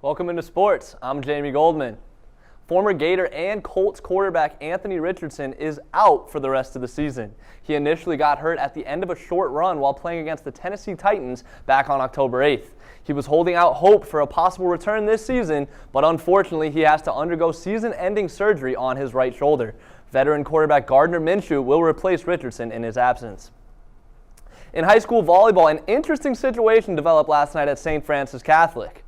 Welcome into sports. I'm Jamie Goldman. Former Gator and Colts quarterback Anthony Richardson is out for the rest of the season. He initially got hurt at the end of a short run while playing against the Tennessee Titans back on October 8th. He was holding out hope for a possible return this season, but unfortunately he has to undergo season-ending surgery on his right shoulder. Veteran quarterback Gardner Minshew will replace Richardson in his absence. In high school volleyball, an interesting situation developed last night at St. Francis Catholic.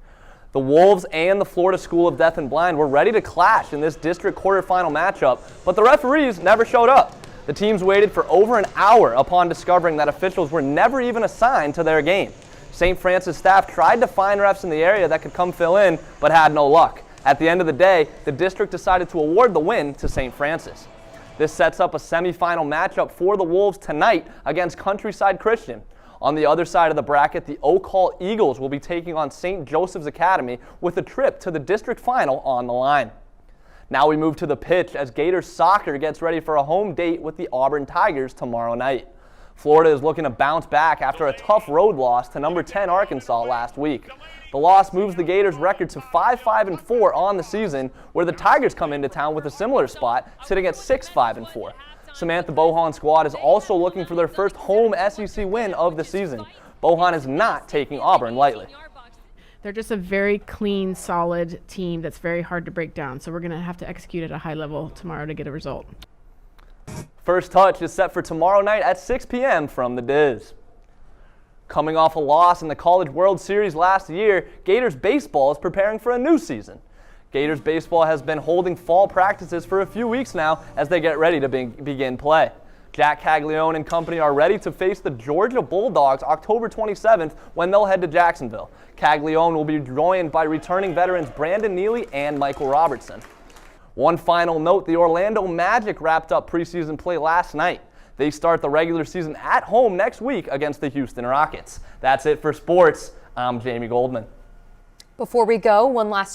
The Wolves and the Florida School of Deaf and Blind were ready to clash in this district quarterfinal matchup, but the referees never showed up. The teams waited for over an hour upon discovering that officials were never even assigned to their game. St. Francis staff tried to find refs in the area that could come fill in, but had no luck. At the end of the day, the district decided to award the win to St. Francis. This sets up a semifinal matchup for the Wolves tonight against Countryside Christian. On the other side of the bracket, the Oak Hall Eagles will be taking on St. Joseph's Academy with a trip to the district final on the line. Now we move to the pitch as Gators soccer gets ready for a home date with the Auburn Tigers tomorrow night. Florida is looking to bounce back after a tough road loss to number 10 Arkansas last week. The loss moves the Gators' record to 5-5-4 on the season, where the Tigers come into town with a similar spot, sitting at 6-5-4. Samantha Bohan's squad is also looking for their first home SEC win of the season. Bohan is not taking Auburn lightly. They're just a very clean, solid team that's very hard to break down, so we're going to have to execute at a high level tomorrow to get a result. First touch is set for tomorrow night at 6 p.m. from the Diz. Coming off a loss in the College World Series last year, Gators baseball is preparing for a new season. Gators baseball has been holding fall practices for a few weeks now as they get ready to begin play. Jack Caglione and company are ready to face the Georgia Bulldogs October 27th when they'll head to Jacksonville. Caglione will be joined by returning veterans Brandon Neely and Michael Robertson. One final note, the Orlando Magic wrapped up preseason play last night. They start the regular season at home next week against the Houston Rockets. That's it for sports. I'm Jamie Goldman. Before we go, one last